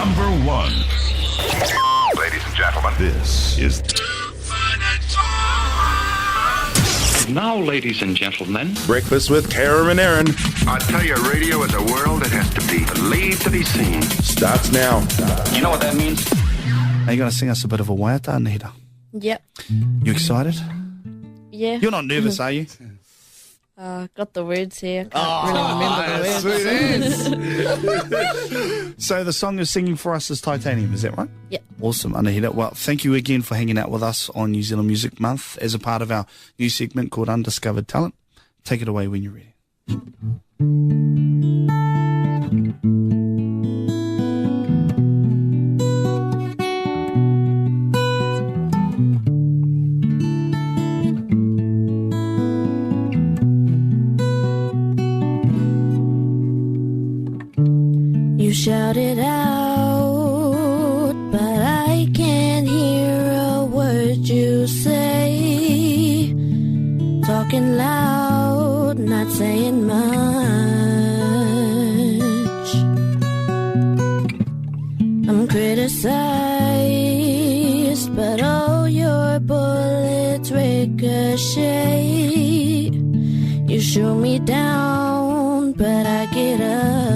Number 1. Ladies and gentlemen, This is Now, ladies and gentlemen, Breakfast with Karam and Aaron I tell you, radio is a world that has to be believed to be seen. starts now. you know what that means? Are you going to sing us a bit of a waiata, Anahera? Yep. You excited? Yeah. You're not nervous, are you? Got the words here. Can't really remember the words. So the song you're singing for us is Titanium, is that right? Yep. Awesome, Anahera. Well, thank you again for hanging out with us on New Zealand Music Month as a part of our new segment called Undiscovered Talent. Take it away when you're ready. You shouted out, but I can't hear a word you say. Talking loud, not saying much. I'm criticized, but all your bullets ricochet. You shoot me down, but I get up.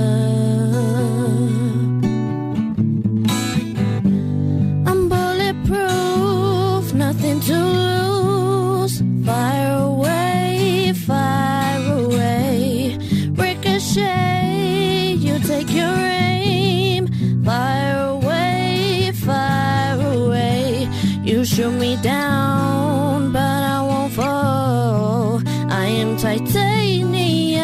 I'm bulletproof, nothing to lose. Fire away, ricochet. You take your aim. Fire away. You shoot me down, but I won't fall. I am titanium.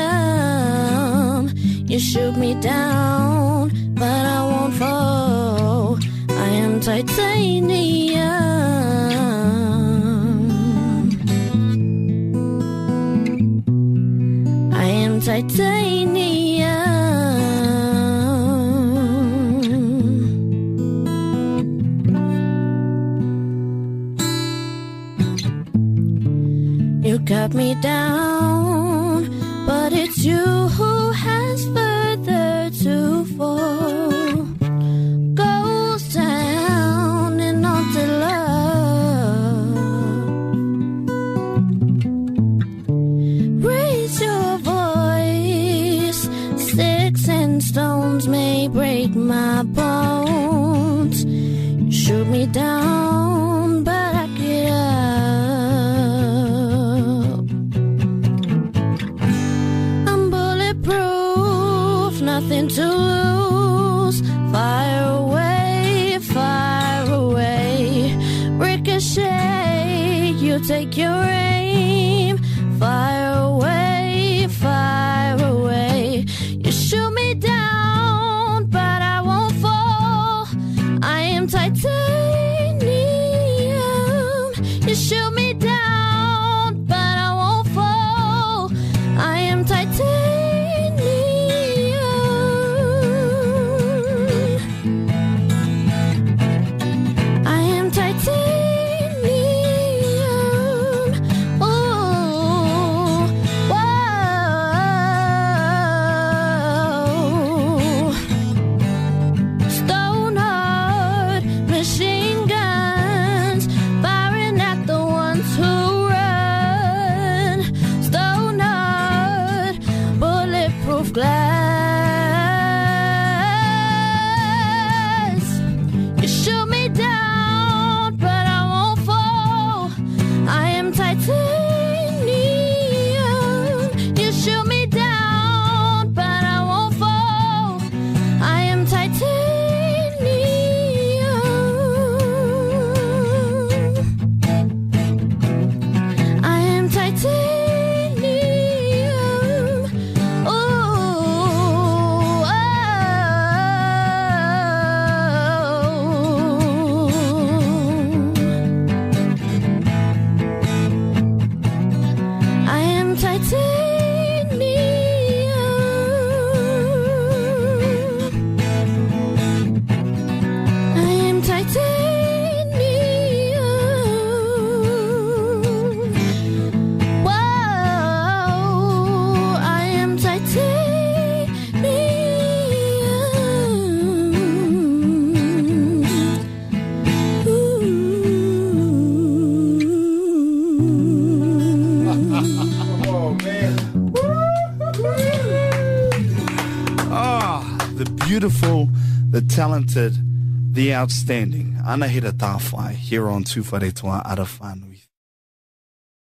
You shoot me down, but I won't fall. I am titanium. I am titanium. You cut me down, but it's you who has further to fall. Ghost town and haunted love. Raise your voice. Sticks and stones may break my bones. You shoot me down, but I get up. I'm bulletproof, nothing to lose. Fire away, ricochet. You take your aim. Fire away. You shoot me down, but I won't fall. I am titanium. You shoot me down, but I won't fall. I am titanium. I am titanium. beautiful, the talented, the outstanding Anahera Tawhai here on Tuwharetoa FM.